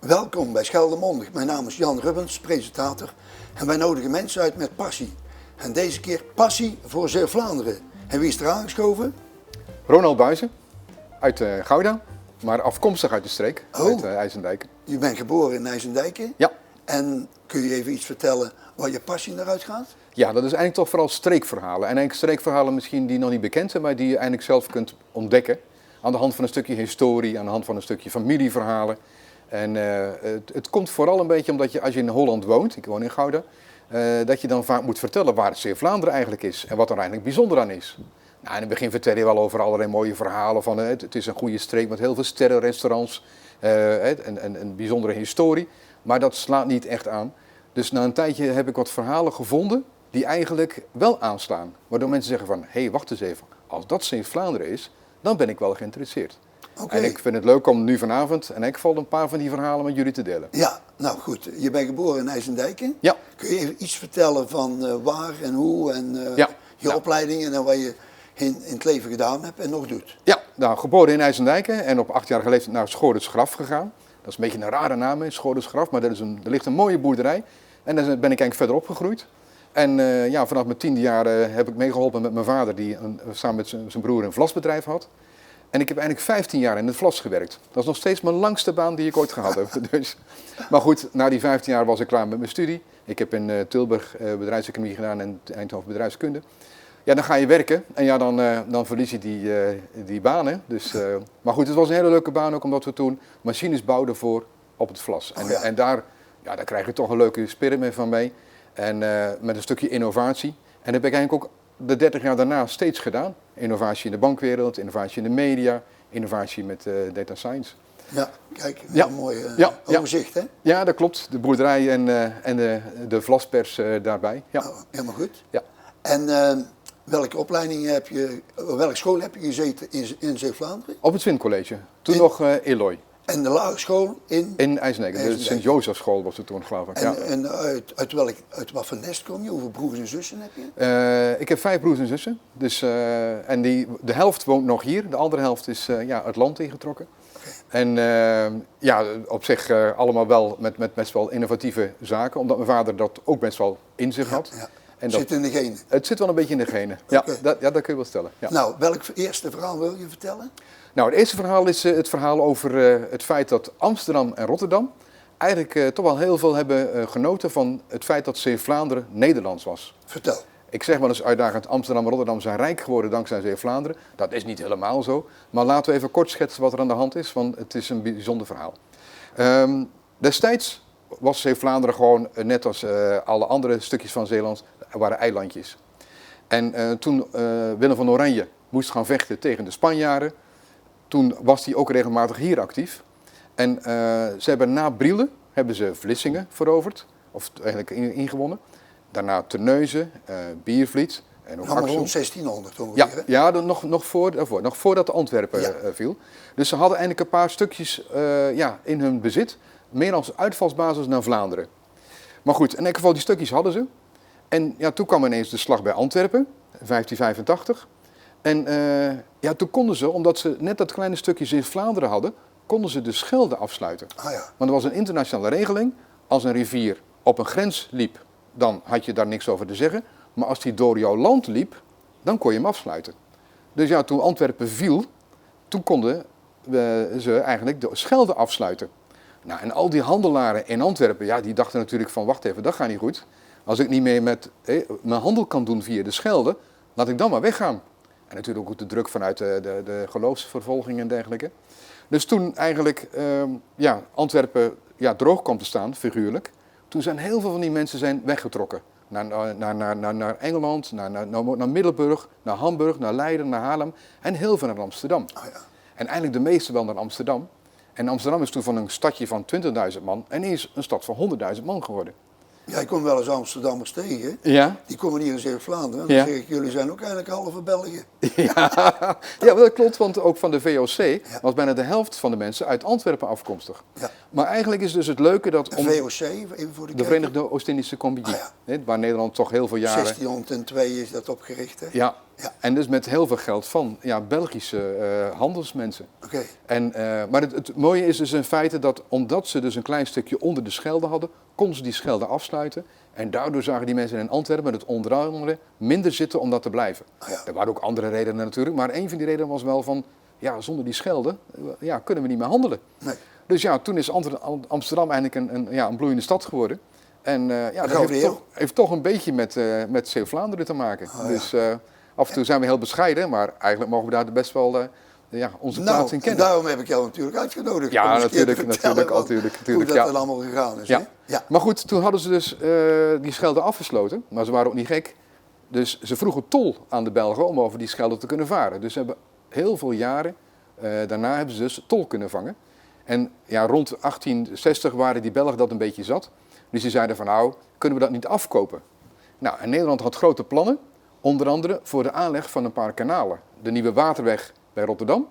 Welkom bij Scheldermondig. Mijn naam is Jan Rubbens, presentator. En wij nodigen mensen uit met passie. En deze keer passie voor Zeeuw-Vlaanderen. En wie is er aangeschoven? Ronald Buijzen, uit Gouda, maar afkomstig uit de streek, uit IJsendijken. Je bent geboren in IJsendijken. Ja. En kun je even iets vertellen waar je passie naar uitgaat? Ja, dat is eigenlijk toch vooral streekverhalen. En eigenlijk streekverhalen misschien die nog niet bekend zijn, maar die je eigenlijk zelf kunt ontdekken. Aan de hand van een stukje historie, aan de hand van een stukje familieverhalen. En het komt vooral een beetje omdat je, als je in Holland woont, ik woon in Gouda, dat je dan vaak moet vertellen waar het Zeeuw-Vlaanderen eigenlijk is en wat er eigenlijk bijzonder aan is. Nou, in het begin vertel je wel over allerlei mooie verhalen van het is een goede streek met heel veel sterrenrestaurants en een bijzondere historie. Maar dat slaat niet echt aan. Dus na een tijdje heb ik wat verhalen gevonden die eigenlijk wel aanslaan. Waardoor mensen zeggen van, hé, wacht eens even, als dat Zeeuw-Vlaanderen is, dan ben ik wel geïnteresseerd. Okay. En ik vind het leuk om nu vanavond in elk geval een paar van die verhalen met jullie te delen. Ja, nou goed. Je bent geboren in IJsendijken. Ja. Kun je even iets vertellen van waar en hoe en je opleidingen en wat je in het leven gedaan hebt en nog doet? Ja, nou, geboren in IJsendijken en op 8-jarige leeftijd naar Schorensgraf gegaan. Dat is een beetje een rare naam, Schorensgraf, maar er ligt een mooie boerderij. En daar ben ik eigenlijk verder opgegroeid. En vanaf mijn 10e jaar heb ik meegeholpen met mijn vader, die samen met zijn broer een vlasbedrijf had. En ik heb eigenlijk 15 jaar in het vlas gewerkt. Dat is nog steeds mijn langste baan die ik ooit gehad heb. Dus. Maar goed, na die 15 jaar was ik klaar met mijn studie. Ik heb in Tilburg bedrijfseconomie gedaan en Eindhoven bedrijfskunde. Ja, dan ga je werken en ja, dan verlies je die banen. Dus, maar goed, het was een hele leuke baan ook omdat we toen machines bouwden voor op het vlas. En daar krijg je toch een leuke spirit mee van mee. En met een stukje innovatie. En dat heb ik eigenlijk ook de 30 jaar daarna steeds gedaan. Innovatie in de bankwereld, innovatie in de media, innovatie met data science. Ja, kijk, een mooi overzicht hè? Ja, dat klopt. De boerderij en de vlaspers daarbij. Ja. Nou, helemaal goed. Ja. En welke welke school heb je gezeten in Zeeuw-Vlaanderen? Op het Zwincollege. Toen nog Eloy. En de lagere school in? In IJsendijken. De Sint-Jozefschool was het toen, geloof ik. En uit wat voor nest kom je? Hoeveel broers en zussen heb je? Ik heb 5 broers en zussen. Dus, en de helft woont nog hier. De andere helft is het land ingetrokken. Okay. En op zich allemaal wel met best wel innovatieve zaken. Omdat mijn vader dat ook best wel in zich had. Ja. En zit in de genen? Het zit wel een beetje in de genen. Ja, Okay. dat kun je wel stellen. Ja. Nou, welk eerste verhaal wil je vertellen? Nou, het eerste verhaal is het verhaal over het feit dat Amsterdam en Rotterdam eigenlijk toch wel heel veel hebben genoten van het feit dat Zeeuw-Vlaanderen Nederlands was. Vertel. Ik zeg wel eens uitdagend, Amsterdam en Rotterdam zijn rijk geworden dankzij Zeeuw-Vlaanderen. Dat is niet helemaal zo. Maar laten we even kort schetsen wat er aan de hand is, want het is een bijzonder verhaal. Destijds was Zeeuw-Vlaanderen gewoon, net als alle andere stukjes van Zeeland, waren eilandjes. En toen Willem van Oranje moest gaan vechten tegen de Spanjaarden, toen was hij ook regelmatig hier actief. En ze hebben na Brielle Vlissingen veroverd, of eigenlijk ingewonnen. Daarna Terneuzen, Biervliet en ook Axel. Rond 1600 ongeveer. Ja, nog voordat Antwerpen viel. Dus ze hadden eigenlijk een paar stukjes in hun bezit, meer als uitvalsbasis naar Vlaanderen. Maar goed, in elk geval die stukjes hadden ze. En ja, toen kwam ineens de slag bij Antwerpen, 1585. En toen konden ze, omdat ze net dat kleine stukje in Vlaanderen hadden, konden ze de Schelde afsluiten. Ah, ja. Want er was een internationale regeling. Als een rivier op een grens liep, dan had je daar niks over te zeggen. Maar als die door jouw land liep, dan kon je hem afsluiten. Dus ja, toen Antwerpen viel, toen konden ze eigenlijk de Schelde afsluiten. Nou, en al die handelaren in Antwerpen, die dachten natuurlijk van, wacht even, dat gaat niet goed. Als ik niet meer mijn handel kan doen via de Schelde, laat ik dan maar weggaan. En natuurlijk ook de druk vanuit de geloofsvervolging en dergelijke. Dus toen eigenlijk Antwerpen droog kwam te staan, figuurlijk. Toen zijn heel veel van die mensen weggetrokken. Naar Engeland, naar Middelburg, naar Hamburg, naar Leiden, naar Haarlem. En heel veel naar Amsterdam. Oh, ja. En eigenlijk de meeste wel naar Amsterdam. En Amsterdam is toen van een stadje van 20.000 man en is een stad van 100.000 man geworden. Ja, ik kom wel eens Amsterdammers tegen. Ja. Die komen hier in Zeeuw-Vlaanderen. En dan zeg ik, jullie zijn ook eigenlijk halve België. Ja, dat klopt, want ook van de VOC was bijna de helft van de mensen uit Antwerpen afkomstig. Ja. Maar eigenlijk is dus het leuke dat... De VOC, even voor de Verenigde Oost-Indische Compagnie, waar Nederland toch heel veel jaren... 1602 is dat opgericht, hè? Ja, Ja. En dus met heel veel geld van Belgische handelsmensen. Oké. Maar het mooie is dus in feite dat omdat ze dus een klein stukje onder de Schelde hadden, konden ze die Schelde afsluiten. En daardoor zagen die mensen in Antwerpen het onder andere minder zitten om dat te blijven. Ah, ja. Er waren ook andere redenen natuurlijk, maar een van die redenen was wel van, zonder die Schelde kunnen we niet meer handelen. Nee. Dus toen is Amsterdam eigenlijk een bloeiende stad geworden. En dat heeft toch een beetje met Zeeuw-Vlaanderen te maken. Oh, ja. Dus af en toe zijn we heel bescheiden, maar eigenlijk mogen we daar best wel onze plaats in kennen. Daarom heb ik jou natuurlijk uitgenodigd. Ja, om eens een keer te natuurlijk. hoe dat dan allemaal gegaan is. Ja. Hè? Ja. Maar goed, toen hadden ze dus die Schelde afgesloten, maar ze waren ook niet gek. Dus ze vroegen tol aan de Belgen om over die Schelde te kunnen varen. Dus ze hebben heel veel jaren daarna hebben ze dus tol kunnen vangen. En rond 1860 waren die Belgen dat een beetje zat. Dus die zeiden van kunnen we dat niet afkopen? Nou, en Nederland had grote plannen, onder andere voor de aanleg van een paar kanalen. De Nieuwe Waterweg bij Rotterdam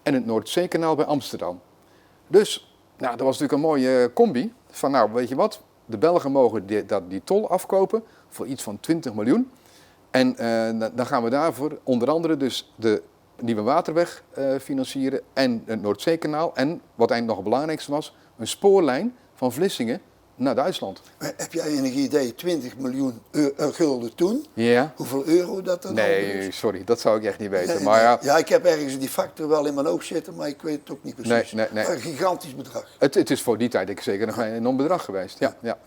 en het Noordzeekanaal bij Amsterdam. Dus, dat was natuurlijk een mooie combi van, weet je wat, de Belgen mogen die tol afkopen voor iets van 20 miljoen. En dan gaan we daarvoor onder andere dus de Nieuwe Waterweg financieren en het Noordzeekanaal. En wat eigenlijk nog het belangrijkste was, een spoorlijn van Vlissingen naar Duitsland. Heb jij enig idee, 20 miljoen gulden toen? Ja. Hoeveel euro dat dan Nee, sorry, dat zou ik echt niet weten. Nee, maar ja, ik heb ergens die factor wel in mijn oog zitten, maar ik weet het ook niet precies. Nee. Maar een gigantisch bedrag. Het is voor die tijd zeker nog een enorm bedrag geweest. Ja.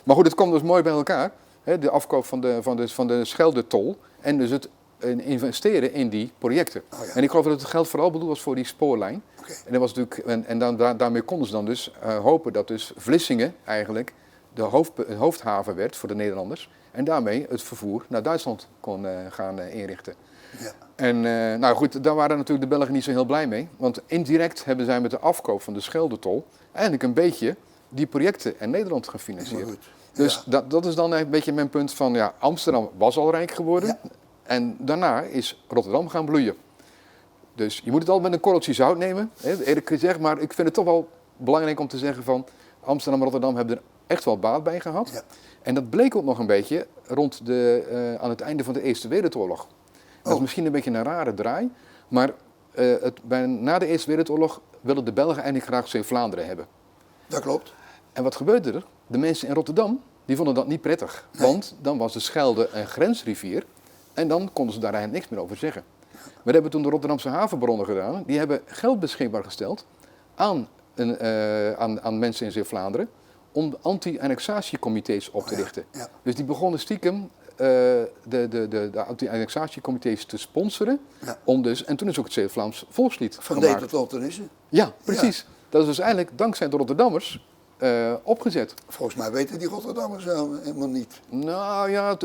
Maar goed, het komt dus mooi bij elkaar. Hè, de afkoop van de Scheldetol en dus het investeren in die projecten. Oh, ja. En ik geloof dat het geld vooral bedoeld was voor die spoorlijn. Okay. En, dat was natuurlijk, daarmee konden ze dan dus hopen dat dus Vlissingen eigenlijk de hoofdhaven werd voor de Nederlanders. En daarmee het vervoer naar Duitsland kon gaan inrichten. Ja. En goed, daar waren natuurlijk de Belgen niet zo heel blij mee. Want indirect hebben zij met de afkoop van de Scheldetol eigenlijk een beetje die projecten in Nederland gefinancierd. Dus dat is dan een beetje mijn punt van, Amsterdam was al rijk geworden. Ja. En daarna is Rotterdam gaan bloeien. Dus je moet het altijd met een korreltje zout nemen, eerlijk gezegd. Maar ik vind het toch wel belangrijk om te zeggen van Amsterdam en Rotterdam hebben er echt wel baat bij gehad. Ja. En dat bleek ook nog een beetje aan het einde van de Eerste Wereldoorlog. Dat is misschien een beetje een rare draai. Maar na de Eerste Wereldoorlog wilden de Belgen eigenlijk graag Zeeuw-Vlaanderen hebben. Dat klopt. En wat gebeurde er? De mensen in Rotterdam die vonden dat niet prettig. Nee. Want dan was de Schelde een grensrivier. En dan konden ze daar eigenlijk niks meer over zeggen. We hebben toen de Rotterdamse havenbronnen gedaan. Die hebben geld beschikbaar gesteld aan mensen in Zeeuw-Vlaanderen om anti-annexatiecomité's op te richten. Ja. Dus die begonnen stiekem de anti-annexatiecomité's te sponsoren. Ja. En toen is ook het Zeeuw-Vlaams volkslied van gemaakt. Van tot Tottenisse. Ja, precies. Ja. Dat is dus eigenlijk dankzij de Rotterdammers opgezet. Volgens mij weten die Rotterdammers helemaal niet. Nou ja,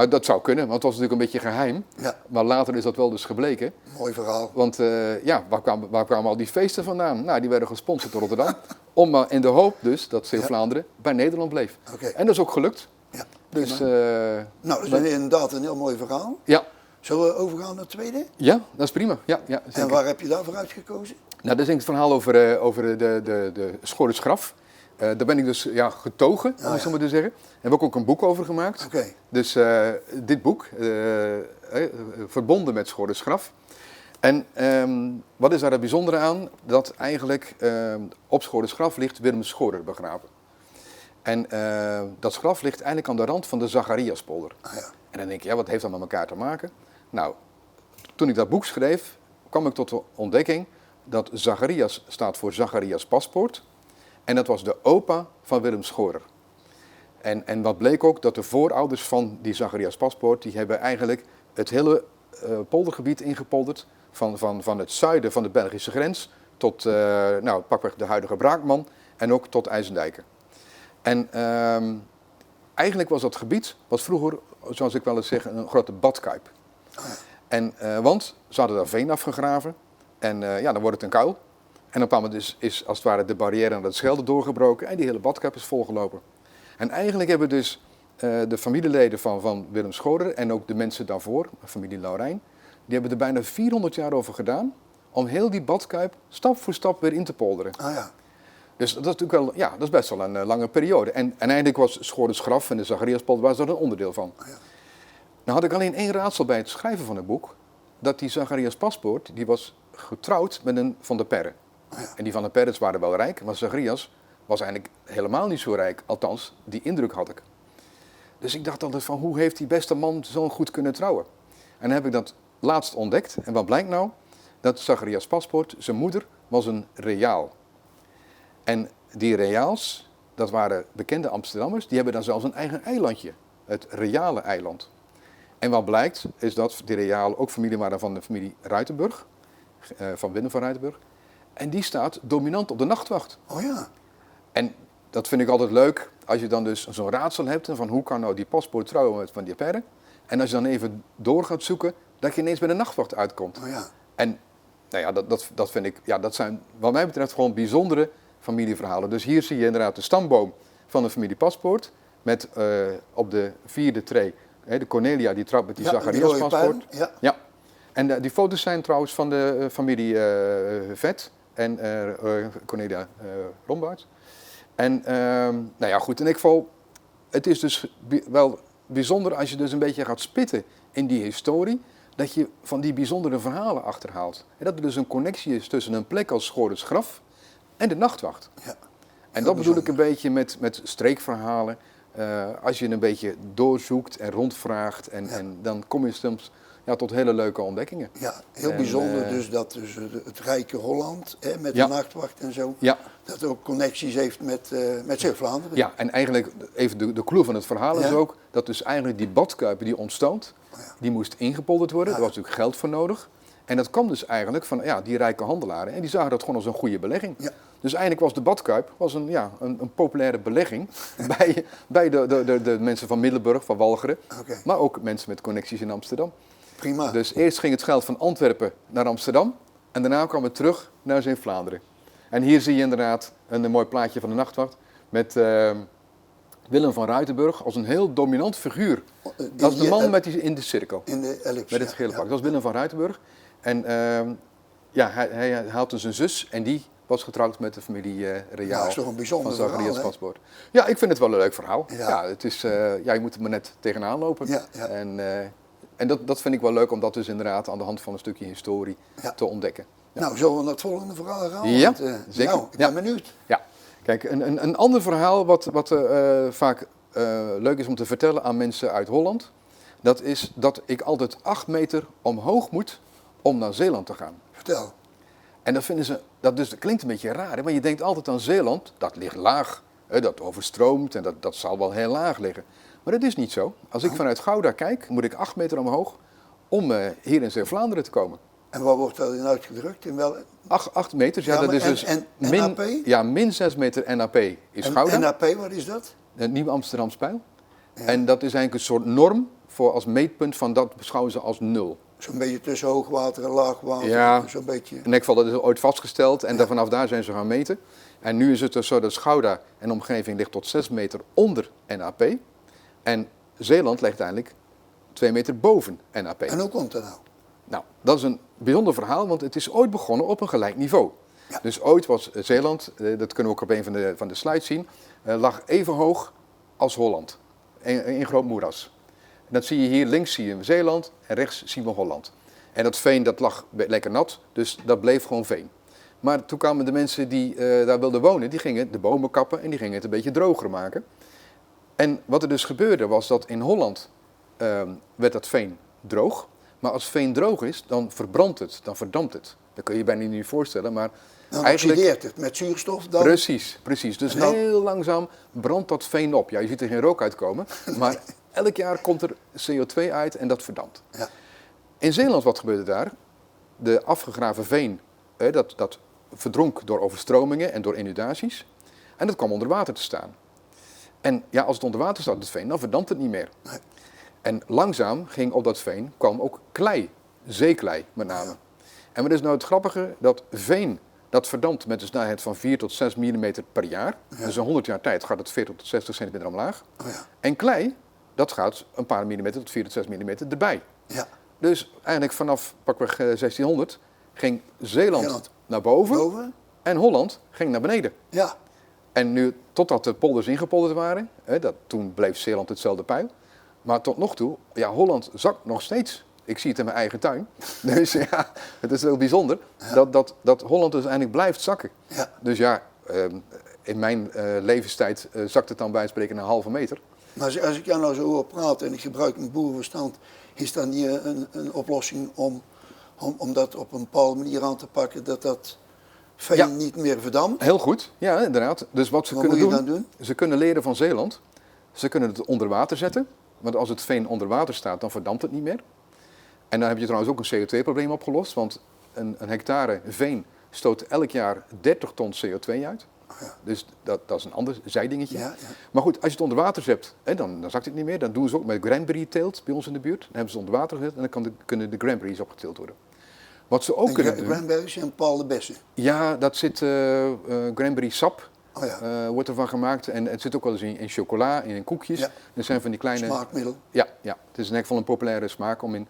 dat zou kunnen, want het was natuurlijk een beetje geheim. Ja. Maar later is dat wel dus gebleken. Mooi verhaal. Want waar kwamen al die feesten vandaan? Nou, die werden gesponsord door Rotterdam. Om in de hoop dus dat Zeeuw-Vlaanderen bij Nederland bleef. Okay. En dat is ook gelukt. Ja. Dus, dat is inderdaad een heel mooi verhaal. Ja. Zullen we overgaan naar het tweede? Ja, dat is prima. Ja, en waar heb je daarvoor uitgekozen? Nou, dat is het verhaal over de Schorres graf. Daar ben ik dus getogen, om het zo maar te zeggen. Daar heb ik ook een boek over gemaakt. Okay. Dus dit boek, verbonden met Schorres graf. En wat is daar het bijzondere aan? Dat eigenlijk op Schorres graf ligt Willem Schorer begraven. En dat graf ligt eigenlijk aan de rand van de Zachariaspolder. Ah, ja. En dan denk je, wat heeft dat met elkaar te maken? Nou, toen ik dat boek schreef, kwam ik tot de ontdekking dat Zacharias staat voor Zacharias Paspoort. En dat was de opa van Willem Schorer. En wat bleek ook, dat de voorouders van die Zacharias Paspoort, die hebben eigenlijk het hele poldergebied ingepolderd. Van het zuiden van de Belgische grens tot pakweg de huidige Braakman en ook tot IJsendijken. En eigenlijk was dat gebied, wat vroeger, zoals ik wel eens zeg, een grote badkuip. En, want ze hadden daar veen afgegraven en dan wordt het een kuil. En op een moment is als het ware de barrière naar de Schelde doorgebroken en die hele badkuip is volgelopen. En eigenlijk hebben dus de familieleden van Willem Schorer en ook de mensen daarvoor, familie Laurijn, die hebben er bijna 400 jaar over gedaan om heel die badkuip stap voor stap weer in te polderen. Ah, ja. Dus dat is natuurlijk wel, dat is best wel een lange periode. En eigenlijk was Schorres graf en de Zachariaspolder was daar een onderdeel van. Ah, ja. Nou had ik alleen één raadsel bij het schrijven van het boek. Dat die Zacharias Paspoort, die was getrouwd met een Van der Perre. Ja. En die Van der Perres waren wel rijk, maar Zacharias was eigenlijk helemaal niet zo rijk. Althans, die indruk had ik. Dus ik dacht altijd van, hoe heeft die beste man zo goed kunnen trouwen? En dan heb ik dat laatst ontdekt. En wat blijkt nou? Dat Zacharias Paspoort, zijn moeder, was een reaal. En die reaals, dat waren bekende Amsterdammers, die hebben dan zelfs een eigen eilandje. Het Reale eiland. En wat blijkt, is dat die realen ook familie waren van de familie Ruitenburg. Van Willem van Ruitenburg. En die staat dominant op de nachtwacht. Oh ja. En dat vind ik altijd leuk, als je dan dus zo'n raadsel hebt, van hoe kan nou die Paspoort trouwen met Van der Perre. En als je dan even door gaat zoeken, dat je ineens bij de nachtwacht uitkomt. Oh ja. En nou ja, dat vind ik, ja, dat zijn wat mij betreft gewoon bijzondere familieverhalen. Dus hier zie je inderdaad de stamboom van de familie Paspoort, met op de 4e tree, de Cornelia die trouwt met die Zacharias Paspoort. Ja. Ja. En die foto's zijn trouwens van de familie Vet en Cornelia Rombaert. En nou ja, goed, in ieder geval, het is dus wel bijzonder als je dus een beetje gaat spitten in die historie, dat je van die bijzondere verhalen achterhaalt. En dat er dus een connectie is tussen een plek als Schorens Graf en de nachtwacht. Ja. En dat bedoel ik een beetje met streekverhalen. Als je een beetje doorzoekt en rondvraagt en dan kom je soms tot hele leuke ontdekkingen. Ja, heel bijzonder dus dat dus het rijke Holland met Ja. de nachtwacht en zo, Ja. dat ook connecties heeft met Zeeuws-Vlaanderen. Ja, en eigenlijk even de clue van het verhaal is Ja. ook dat dus eigenlijk die badkuip die ontstond, die moest ingepolderd worden. Daar was natuurlijk geld voor nodig. En dat kwam dus eigenlijk van die rijke handelaren. En die zagen dat gewoon als een goede belegging. Ja. Dus eigenlijk was de badkuip een populaire belegging bij de mensen van Middelburg, van Walcheren. Oké. Maar ook mensen met connecties in Amsterdam. Prima. Dus eerst ging het geld van Antwerpen naar Amsterdam. En daarna kwam het terug naar Zeeuws-Vlaanderen. En hier zie je inderdaad een mooi plaatje van de nachtwacht. Met Willem van Ruitenburg als een heel dominant figuur. Dat is de man in de cirkel. In de ellips. Met het gele pak. Dat was Willem van Ruitenburg. En hij had dus een zus en die was getrouwd met de familie Reaal. Ja, dat is toch een bijzonder van Zacharias verhaal, hè? Paspoort. Ja, ik vind het wel een leuk verhaal. Ja. Ja, het is, je moet er maar net tegenaan lopen. Ja, ja. En dat vind ik wel leuk om dat dus inderdaad aan de hand van een stukje historie te ontdekken. Ja. Nou, zullen we naar het volgende verhaal gaan? Ja, Want, zeker. Nou, ik ben benieuwd. Ja, kijk, een ander verhaal wat vaak leuk is om te vertellen aan mensen uit Holland, dat is dat ik altijd 8 meter omhoog moet om naar Zeeland te gaan. Vertel. En dat vinden ze, dat klinkt een beetje raar, hè? Maar je denkt altijd aan Zeeland, dat ligt laag, hè, dat overstroomt en dat zal wel heel laag liggen. Maar dat is niet zo. Als ik vanuit Gouda kijk, moet ik 8 meter omhoog om hier in Zeeuws-Vlaanderen te komen. En wat wordt dat in uitgedrukt? In wel... 8 meters, ja, Ja, dat maar is dus en NAP? min 6 meter NAP is En Gouda. NAP, wat is dat? Het Nieuwe Amsterdamse Pijl. Ja. En dat is eigenlijk een soort norm voor als meetpunt van dat beschouwen ze als 0. Zo'n beetje tussen hoogwater en laagwater. Ja. Zo'n beetje. In elk geval, dat is ooit vastgesteld en vanaf daar zijn ze gaan meten. En nu is het dus zo dat Gouda en omgeving ligt tot 6 meter onder NAP. En Zeeland ligt eigenlijk 2 meter boven NAP. En hoe komt dat nou? Nou, dat is een bijzonder verhaal, want het is ooit begonnen op een gelijk niveau. Ja. Dus ooit was Zeeland, dat kunnen we ook op een van de slides zien, lag even hoog als Holland. In groot moeras. En dat zie je hier, links zie je Zeeland en rechts zien we Holland. En dat veen dat lag lekker nat, dus dat bleef gewoon veen. Maar toen kwamen de mensen die daar wilden wonen, die gingen de bomen kappen en die gingen het een beetje droger maken. En wat er dus gebeurde was dat in Holland werd dat veen droog. Maar als veen droog is, dan verbrandt het, dan verdampt het. Dat kun je je bijna niet voorstellen, maar Dan eigenlijk... oxideert het met zuurstof dan? Precies. Dus En dan- heel langzaam brandt dat veen op. Ja, je ziet er geen rook uitkomen, maar elk jaar komt er CO2 uit en dat verdampt. Ja. In Zeeland, wat gebeurde daar? De afgegraven veen, dat verdronk door overstromingen en door inundaties. En dat kwam onder water te staan. En ja, als het onder water staat, het veen, dan verdampt het niet meer. Nee. En langzaam ging op dat veen, kwam ook klei, zeeklei met name. En wat is nou het grappige? Dat veen, dat verdampt met een snelheid van 4 tot 6 mm per jaar. Dus in 100 jaar tijd gaat het 40 tot 60 centimeter omlaag. Oh ja. En klei, dat gaat een paar millimeter tot 4 tot 6 mm erbij. Ja. Dus eigenlijk vanaf pakweg 1600 ging Zeeland Zeeland. naar boven Boven? en Holland ging naar beneden. Ja. En nu, totdat de polders ingepolderd waren, toen bleef Zeeland hetzelfde pijl. Maar tot nog toe, ja, Holland zakt nog steeds. Ik zie het in mijn eigen tuin. Dus ja, het is heel bijzonder dat Holland dus eigenlijk blijft zakken. Ja. Dus ja, in mijn levenstijd zakt het dan bij het spreken een halve meter. Maar als ik jou nou zo hoor praten en ik gebruik mijn boerenverstand, is dat niet een oplossing om dat op een bepaalde manier aan te pakken, dat veen niet meer verdampt? Heel goed, ja inderdaad. Dus wat ze Wat kunnen moet je doen, dan doen? ze kunnen leren van Zeeland. Ze kunnen het onder water zetten. Want als het veen onder water staat, dan verdampt het niet meer. En dan heb je trouwens ook een CO2-probleem opgelost. Want een hectare veen stoot elk jaar 30 ton CO2 uit. Ja. Dus dat is een ander zijdingetje. Ja, ja. Maar goed, als je het onder water zet, dan zakt het niet meer. Dat doen ze ook met cranberry-teelt bij ons in de buurt. Dan hebben ze het onder water gezet en dan kunnen de cranberries opgeteeld worden. Wat ze ook En kunnen doen... cranberries en bepaalde bessen. Ja, dat zit cranberry sap. Oh ja. Wordt ervan gemaakt en het zit ook wel eens in chocola, in koekjes. Ja. Er zijn van die kleine... Smaakmiddel. Ja, het is in ieder geval een populaire smaak om in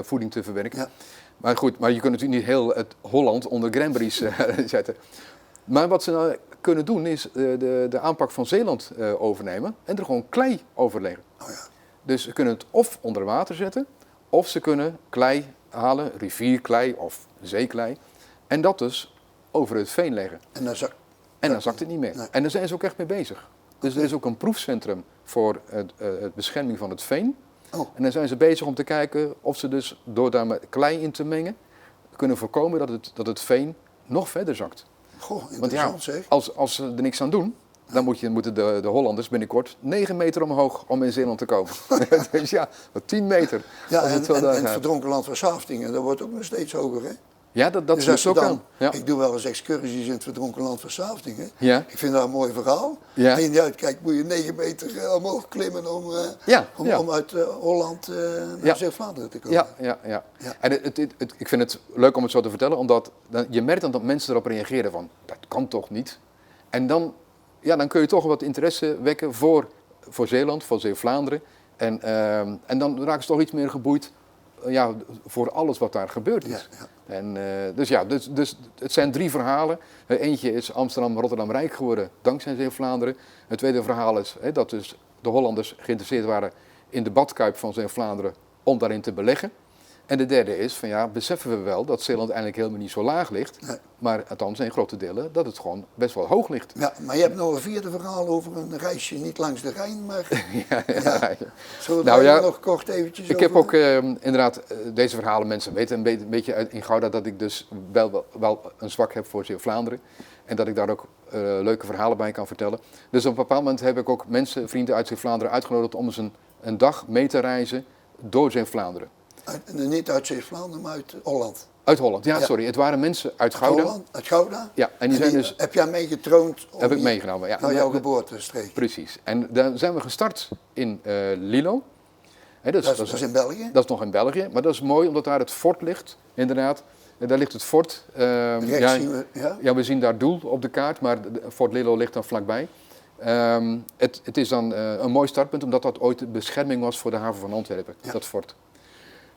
voeding te verwerken. Ja. Maar goed, maar je kunt natuurlijk niet heel het Holland onder cranberries zetten. Maar wat ze nou kunnen doen is de aanpak van Zeeland overnemen en er gewoon klei over leggen. Oh ja. Dus ze kunnen het of onder water zetten, of ze kunnen klei halen, rivierklei of zeeklei, en dat dus over het veen leggen. En Dan zakt het niet meer. Nee. En daar zijn ze ook echt mee bezig. Dus er is ook een proefcentrum voor het bescherming van het veen. Oh. En dan zijn ze bezig om te kijken of ze dus door daar met klei in te mengen kunnen voorkomen dat het veen nog verder zakt. Goh, Want interessant ja, zeg. als ze er niks aan doen, dan moeten de Hollanders binnenkort 9 meter omhoog om in Zeeland te komen. Dus ja, 10 meter. Ja, als en het zo daar het gaat. verdronken land van Saftingen, dat wordt ook nog steeds hoger, hè? Ja, dat Dus als is je ook dan, aan. Ja. ik doe wel eens excursies in het verdronken land van Saftingen. Ja. Ik vind dat een mooi verhaal. Ja. Als je niet uitkijkt moet je 9 meter omhoog klimmen om uit Holland naar Zeeuws-Vlaanderen te komen. Ja. Ja. En ik vind het leuk om het zo te vertellen, omdat je merkt dan dat mensen erop reageren van, dat kan toch niet? En dan kun je toch wat interesse wekken voor Zeeland, voor Zeeuws-Vlaanderen. En dan raken ze toch iets meer geboeid voor alles wat daar gebeurd is. Ja. En, dus het zijn 3 verhalen. Eentje is Amsterdam, Rotterdam rijk geworden dankzij Zeeuws-Vlaanderen. Het tweede verhaal is dat dus de Hollanders geïnteresseerd waren in de badkuip van Zeeuws-Vlaanderen om daarin te beleggen. En de derde is van beseffen we wel dat Zeeland eigenlijk helemaal niet zo laag ligt. Nee. Maar althans in grote delen dat het gewoon best wel hoog ligt. Ja, maar je hebt nog een vierde verhaal over een reisje niet langs de Rijn, maar... Ja. Zullen we Nou, daar nog kort eventjes Ik over... heb ook inderdaad deze verhalen, mensen weten een beetje in Gouda dat ik dus wel een zwak heb voor Zeeuws-Vlaanderen. En dat ik daar ook leuke verhalen bij kan vertellen. Dus op een bepaald moment heb ik ook vrienden uit Zeeuws-Vlaanderen uitgenodigd om eens een dag mee te reizen door Zeeuws-Vlaanderen. Niet uit Zeeuws-Vlaanderen, maar uit Holland. Uit Holland, ja, Ja. sorry. Het waren mensen uit Gouda. Holland, uit Gouda? Ja, en die zijn dus... Heb jij meegetroond? Heb ik meegenomen, ja. Naar jouw geboortestreek? Precies. En dan zijn we gestart in Lilo. Dat is in België? Dat is nog in België, maar dat is mooi omdat daar het fort ligt, inderdaad. Daar ligt het fort. Rechts zien we, ja? We zien daar Doel op de kaart, maar Fort Lilo ligt dan vlakbij. Het is dan een mooi startpunt, omdat dat ooit de bescherming was voor de haven van Antwerpen, dat fort.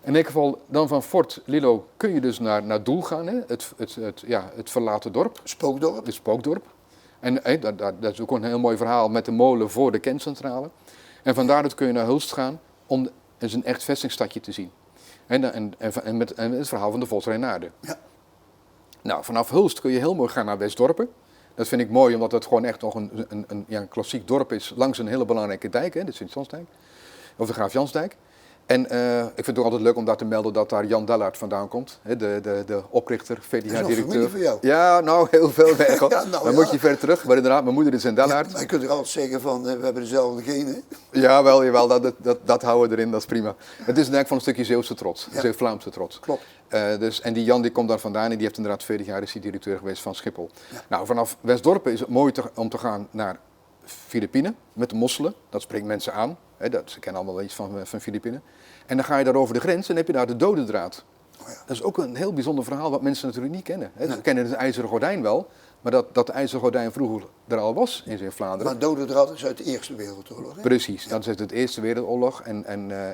In ieder geval, dan van Fort Lilo kun je dus naar Doel gaan, hè? Het verlaten dorp. Spookdorp? Het spookdorp. En dat is ook een heel mooi verhaal met de molen voor de kerncentrale. En vandaar kun je naar Hulst gaan om eens een echt vestingstadje te zien. En met het verhaal van de Vosreinaarden. Ja. Nou, vanaf Hulst kun je heel mooi gaan naar Westdorpen. Dat vind ik mooi, omdat het gewoon echt nog een klassiek dorp is langs een hele belangrijke dijk, hè, de Sint-Jansdijk. Of de Graaf Jansdijk. En ik vind het ook altijd leuk om daar te melden dat daar Jan Dellaert vandaan komt. Hè, de oprichter, VDH-directeur. familie voor jou? Ja, nou, heel veel weg. Ja, nou, dan moet je ver terug. Maar inderdaad, mijn moeder is in Dellaert. Maar je kunt er altijd zeggen van, we hebben dezelfde genen. Jawel, dat houden we erin, dat is prima. Het is eigenlijk van een stukje Zeeuwse trots, Ja. Zeeuws-Vlaamse trots. Klopt. En die Jan die komt daar vandaan en die heeft inderdaad 40 jaar is hij directeur geweest van Schiphol. Ja. Nou, vanaf Westdorpen is het mooi om te gaan naar Filipijnen met de mosselen. Dat spreekt mensen aan. Ze kennen allemaal wel iets van Filipijnen. En dan ga je daar over de grens en heb je daar de Dodendraad. Oh ja. Dat is ook een heel bijzonder verhaal wat mensen natuurlijk niet kennen. Ze Nee. kennen het IJzeren Gordijn wel, maar dat IJzeren Gordijn vroeger er al was in Zeeuws-Vlaanderen. Maar Dodendraad is uit de Eerste Wereldoorlog, hè? Precies, dat is het Eerste Wereldoorlog en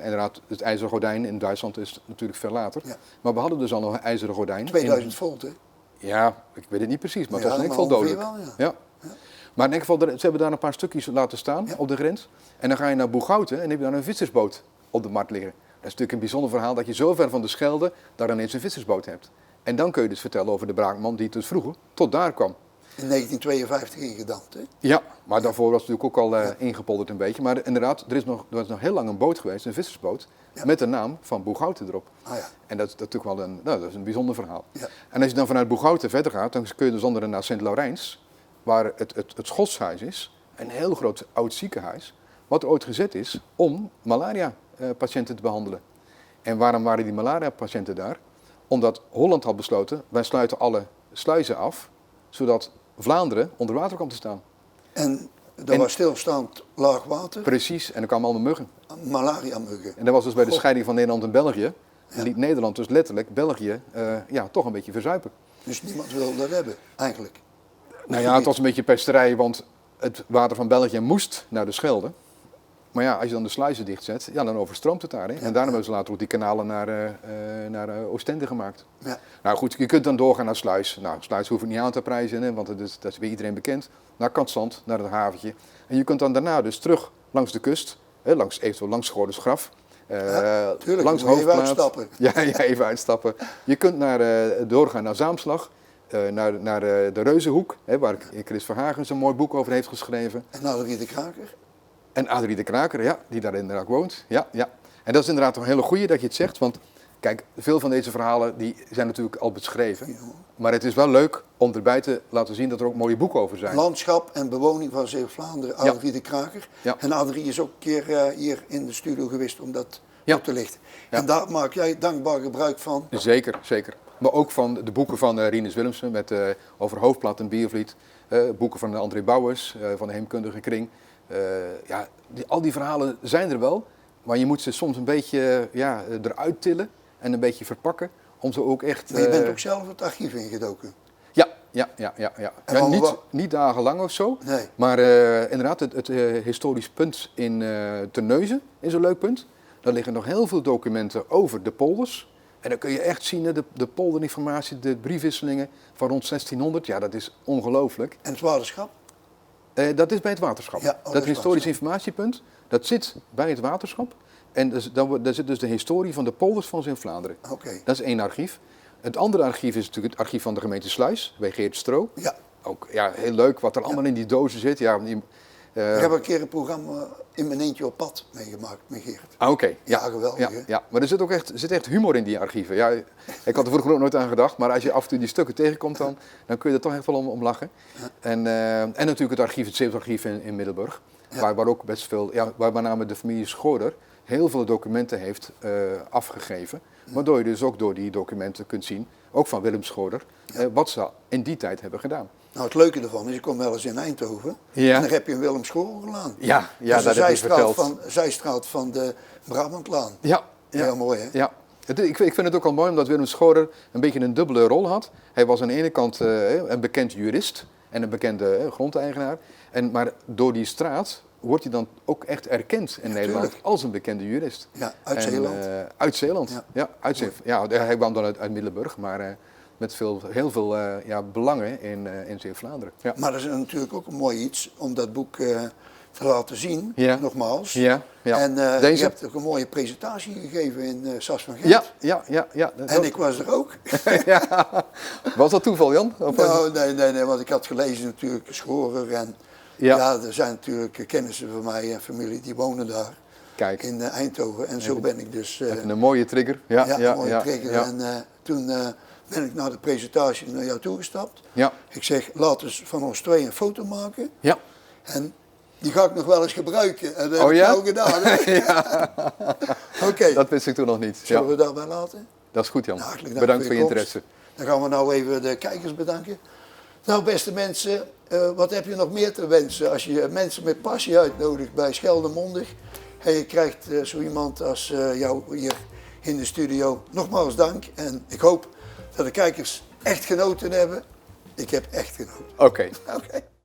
inderdaad het IJzeren Gordijn in Duitsland is natuurlijk veel later. Ja. Maar we hadden dus al nog een IJzeren Gordijn. 2000 volt, hè? Ja, ik weet het niet precies, maar het Ja, was in ieder maar geval ongeveer dodelijk. wel, Ja. Maar in ieder geval, ze hebben daar een paar stukjes laten staan op de grens. En dan ga je naar Boeghouten en heb je daar een vissersboot op de markt liggen. Dat is natuurlijk een bijzonder verhaal dat je zo ver van de Schelde daar ineens een vissersboot hebt. En dan kun je dus vertellen over de braakman die dus vroeger tot daar kwam. In 1952 ingedampt, hè? Ja, maar daarvoor was het natuurlijk ook al ingepolderd een beetje. Maar inderdaad, er was nog heel lang een boot geweest, een vissersboot, met de naam van Boeghouten erop. Ah, ja. En dat is natuurlijk wel dat is een bijzonder verhaal. Ja. En als je dan vanuit Boeghouten verder gaat, dan kun je dus wandelen naar Sint-Laurijns, waar het Schotshuis is. Een heel groot oud ziekenhuis, wat er ooit gezet is om malaria-patiënten te behandelen. En waarom waren die malaria-patiënten daar? Omdat Holland had besloten, wij sluiten alle sluizen af, zodat Vlaanderen onder water kwam te staan. En dat was stilstaand laag water, Precies, en er kwamen allemaal muggen. malaria-muggen. En dat was dus bij de scheiding van Nederland en België. En liet Nederland dus letterlijk België toch een beetje verzuipen. Dus niemand wilde dat hebben, eigenlijk. Nou ja, het was een beetje pesterij, want het water van België moest naar de Schelde. Maar ja, als je dan de sluizen dichtzet, ja, dan overstroomt het daar. Hè? En daarom hebben ze later ook die kanalen naar Oostende gemaakt. Ja. Nou goed, je kunt dan doorgaan naar Sluis. Nou, Sluis hoef ik niet aan te prijzen, hè, want dat is bij iedereen bekend. Naar Katzand, naar het haventje. En je kunt dan daarna dus terug langs de kust, eventueel langs Schorensgraf. Tuurlijk, langs moet je even Hoofdplaat. uitstappen. Ja, even uitstappen. Je kunt doorgaan naar Zaamslag, naar de Reuzenhoek, waar Chris Verhagen zo'n mooi boek over heeft geschreven. En Adrie de Kraker. En Adrie de Kraker, ja, die daar inderdaad woont. Ja, ja. En dat is inderdaad een hele goeie dat je het zegt, want kijk, veel van deze verhalen die zijn natuurlijk al beschreven. Ja. Maar het is wel leuk om erbij te laten zien dat er ook mooie boeken over zijn. Landschap en bewoning van Zeeuws-Vlaanderen, Adrie de Kraker. Ja. En Adrie is ook een keer hier in de studio geweest om dat op te lichten. Ja. En daar maak jij dankbaar gebruik van. Zeker, zeker. Maar ook van de boeken van Rinus Willemsen over Hoofdplaat en Biervliet. Boeken van André Bouwers, van de Heemkundige Kring. Al die verhalen zijn er wel, maar je moet ze soms een beetje eruit tillen en een beetje verpakken. Om ze ook echt... Maar je bent ook zelf het archief ingedoken. Ja. En Niet dagenlang of zo, Nee. maar inderdaad het historisch punt in Terneuzen is een leuk punt. Daar liggen nog heel veel documenten over de polders. En dan kun je echt zien, de polderinformatie, de briefwisselingen van rond 1600. Ja, dat is ongelooflijk. En het waterschap? Dat is bij het waterschap. Ja, dat historisch informatiepunt, dat zit bij het waterschap. En daar zit dus de historie van de polders van Zeeuws-Vlaanderen. Oké. Dat is één archief. Het andere archief is natuurlijk het archief van de gemeente Sluis, bij Geert Stro. Ja. Ook heel leuk wat er allemaal in die dozen zit. Ja, Ik heb een keer een programma in mijn eentje op pad meegemaakt met Geert. Oké. Ja, geweldig, hè? Ja. Maar er zit echt humor in die archieven. Ja, ik had er vroeger ook nooit aan gedacht, maar als je af en toe die stukken tegenkomt, dan kun je er toch echt wel om lachen. Ja. En natuurlijk het archief, het Zeeuws archief in Middelburg, waar ook best veel, waar met name de familie Schorder heel veel documenten heeft afgegeven. Waardoor je dus ook door die documenten kunt zien, ook van Willem Schorder, wat ze in die tijd hebben gedaan. Nou, het leuke ervan is, je komt wel eens in Eindhoven en dan heb je een Willem Schoorlaan. Ja, dat heb je verteld. Zijstraat van de Brabantlaan. Ja. Heel mooi, hè? Ja. Ik vind het ook al mooi omdat Willem Schorder een beetje een dubbele rol had. Hij was aan de ene kant een bekend jurist en een bekende grondeigenaar. Maar door die straat wordt hij dan ook echt erkend in Nederland als een bekende jurist. Ja, uit Zeeland. Uit Zeeland, uit Zeeland. Ja, hij kwam dan uit Middelburg, maar met heel veel belangen in Zeeuws-Vlaanderen. Ja. Maar dat is natuurlijk ook een mooi iets om dat boek te laten zien, nogmaals. Ja. En je hebt ook een mooie presentatie gegeven in Sas van Gent. Ja. En ik was er ook. Ja. Was dat toeval, Jan? Nou, nee, want ik had gelezen natuurlijk Schorer en er zijn natuurlijk kennissen van mij en familie die wonen daar. Kijk. In Eindhoven. En zo ben ik dus... een mooie trigger. Een mooie trigger. Ja. En toen ben ik naar de presentatie naar jou toegestapt. Ja. Ik zeg, laten we van ons twee een foto maken. Ja. En die ga ik nog wel eens gebruiken. En dat heb ik nou gedaan. Oké. Dat wist ik toen nog niet. Zullen we daarbij laten? Dat is goed, Jan. Nou, bedankt voor je interesse. Dan gaan we nou even de kijkers bedanken. Nou, beste mensen, wat heb je nog meer te wensen als je mensen met passie uitnodigt bij Scheldemondig? En je krijgt zo iemand als jou hier in de studio. Nogmaals dank en ik hoop dat de kijkers echt genoten hebben. Ik heb echt genoten. Oké.